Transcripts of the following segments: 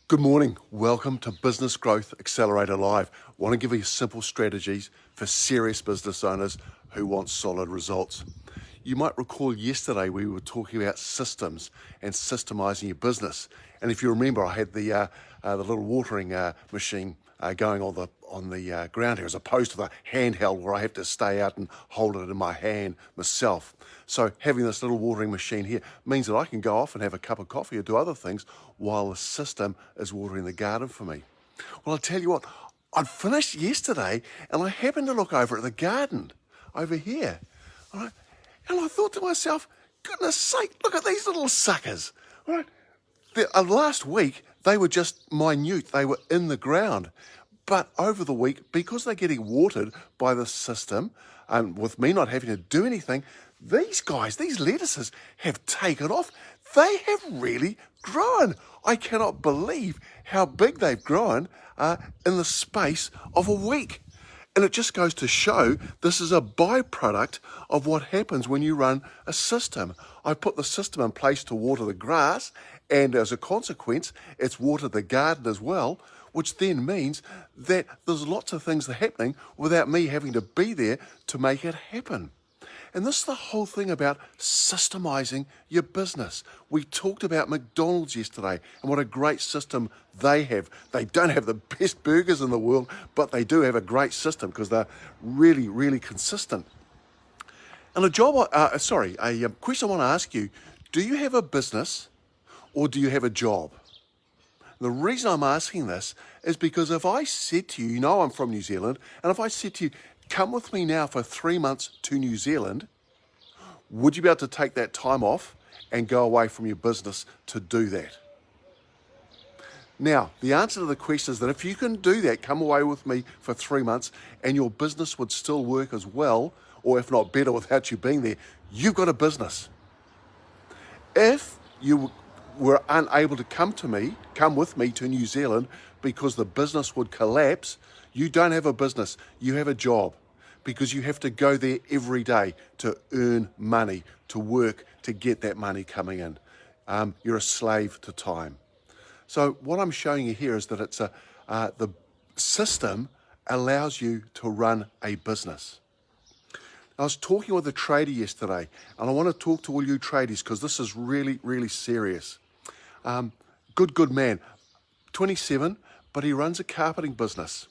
Good morning. Welcome to Business Growth Accelerator Live. I want to give you simple strategies for serious business owners who want solid results. You might recall yesterday we were talking about systems and systemizing your business. And if you remember, I had the little watering machine going on the ground here, as opposed to the handheld where I have to stay out and hold it in my hand myself. So having this little watering machine here means that I can go off and have a cup of coffee or do other things while the system is watering the garden for me. Well, I'll tell you what, I'd finished yesterday and I happened to look over at the garden over here. All right, and I thought to myself, goodness sake, look at these little suckers. All right. Last week, they were just minute. They were in the ground. But over the week, because they're getting watered by the system, and with me not having to do anything, these guys, these lettuces, have taken off. They have really grown. I cannot believe how big they've grown in the space of a week. And it just goes to show this is a byproduct of what happens when you run a system. I put the system in place to water the grass, and as a consequence, it's watered the garden as well, which then means that there's lots of things that are happening without me having to be there to make it happen. And this is the whole thing about systemizing your business. We talked about McDonald's yesterday and what a great system they have. They don't have the best burgers in the world, but they do have a great system because they're really, really consistent. And a question I want to ask you, do you have a business or do you have a job? The reason I'm asking this is because if I said to you, you know I'm from New Zealand, and if I said to you, come with me now for 3 months to New Zealand, would you be able to take that time off and go away from your business to do that? Now, the answer to the question is that if you can do that, come away with me for 3 months and your business would still work as well, or if not better without you being there, you've got a business. If you were unable to come with me to New Zealand because the business would collapse, you don't have a business, you have a job, because you have to go there every day to earn money, to work, to get that money coming in. You're a slave to time. So what I'm showing you here is that it's the system allows you to run a business. I was talking with a trader yesterday, and I want to talk to all you tradies because this is really, really serious. Good man, 27, but he runs a carpeting business.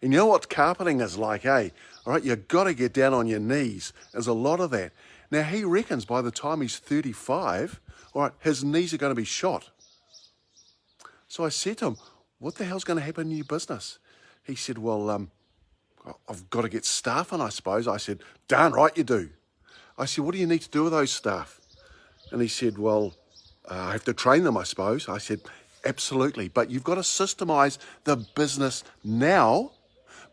And you know what carpeting is like, eh? All right, you've got to get down on your knees. There's a lot of that. Now, he reckons by the time he's 35, all right, his knees are going to be shot. So I said to him, what the hell's going to happen in your business? He said, well, I've got to get staff in, I suppose. I said, darn right you do. I said, what do you need to do with those staff? And he said, well, I have to train them, I suppose. I said, absolutely. But you've got to systemize the business now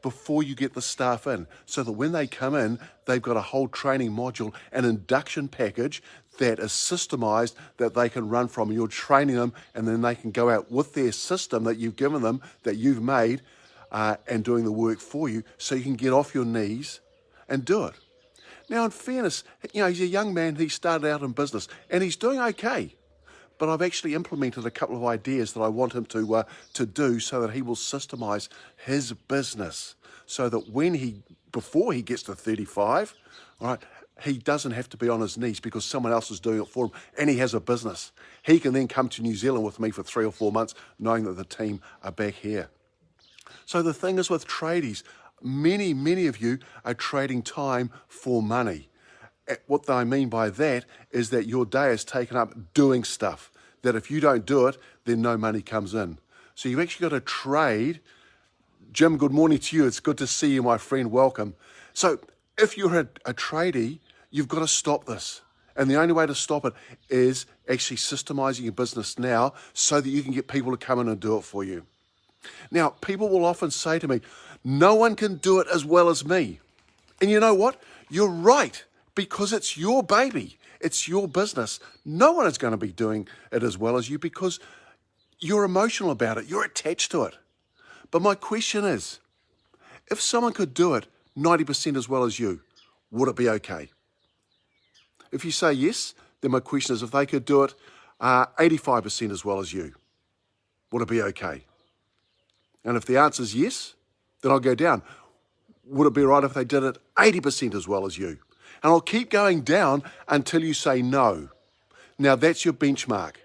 before you get the staff in, so that when they come in, they've got a whole training module, an induction package that is systemized that they can run from. You're training them, and then they can go out with their system that you've given them, that you've made, and doing the work for you, so you can get off your knees and do it. Now, in fairness, you know, he's a young man. He started out in business, and he's doing okay. But I've actually implemented a couple of ideas that I want him to do so that he will systemize his business, so that before he gets to 35, all right, he doesn't have to be on his knees because someone else is doing it for him, and he has a business. He can then come to New Zealand with me for 3 or 4 months, knowing that the team are back here. So the thing is with tradies, many of you are trading time for money. What I mean by that is that your day is taken up doing stuff, that if you don't do it, then no money comes in. So you've actually got to trade. Jim, good morning to you. It's good to see you, my friend. Welcome. So if you're a tradie, you've got to stop this. And the only way to stop it is actually systemizing your business now so that you can get people to come in and do it for you. Now, people will often say to me, no one can do it as well as me. And you know what? You're right. Because it's your baby, it's your business. No one is going to be doing it as well as you because you're emotional about it, you're attached to it. But my question is, if someone could do it 90% as well as you, would it be okay? If you say yes, then my question is, if they could do it 85% as well as you, Would it be okay? And if the answer is yes, then I'll go down. Would it be right if they did it 80% as well as you? And I'll keep going down until you say no. Now that's your benchmark.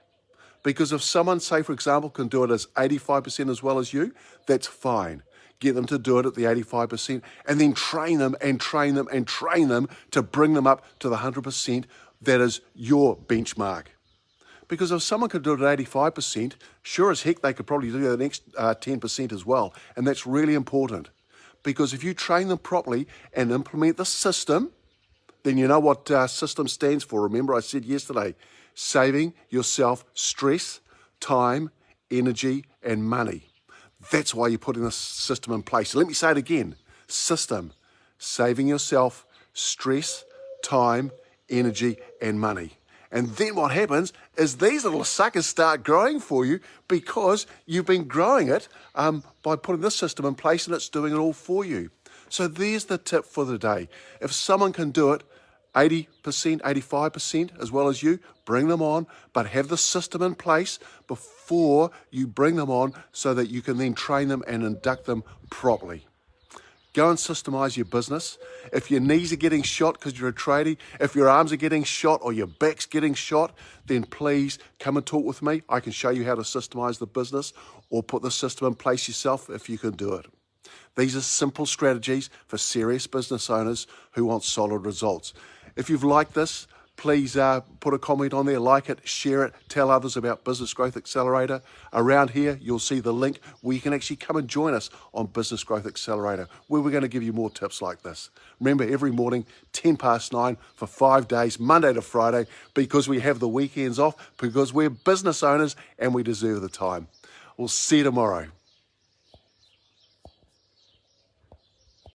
Because if someone, say for example, can do it as 85% as well as you, that's fine. Get them to do it at the 85% and then train them and train them and train them to bring them up to the 100% that is your benchmark. Because if someone could do it at 85%, sure as heck they could probably do the next 10% as well. And that's really important. Because if you train them properly and implement the system, then you know what system stands for. Remember I said yesterday, saving yourself stress, time, energy, and money. That's why you're putting this system in place. So let me say it again. System, saving yourself stress, time, energy, and money. And then what happens is these little suckers start growing for you because you've been growing it by putting this system in place and it's doing it all for you. So there's the tip for the day. If someone can do it 80%, 85% as well as you, bring them on, but have the system in place before you bring them on so that you can then train them and induct them properly. Go and systemize your business. If your knees are getting shot because you're a tradie, if your arms are getting shot or your back's getting shot, then please come and talk with me. I can show you how to systemize the business or put the system in place yourself if you can do it. These are simple strategies for serious business owners who want solid results. If you've liked this, please put a comment on there, like it, share it, tell others about Business Growth Accelerator. Around here, you'll see the link where you can actually come and join us on Business Growth Accelerator, where we're going to give you more tips like this. Remember, every morning, 9:10 for 5 days, Monday to Friday, because we have the weekends off, because we're business owners and we deserve the time. We'll see you tomorrow.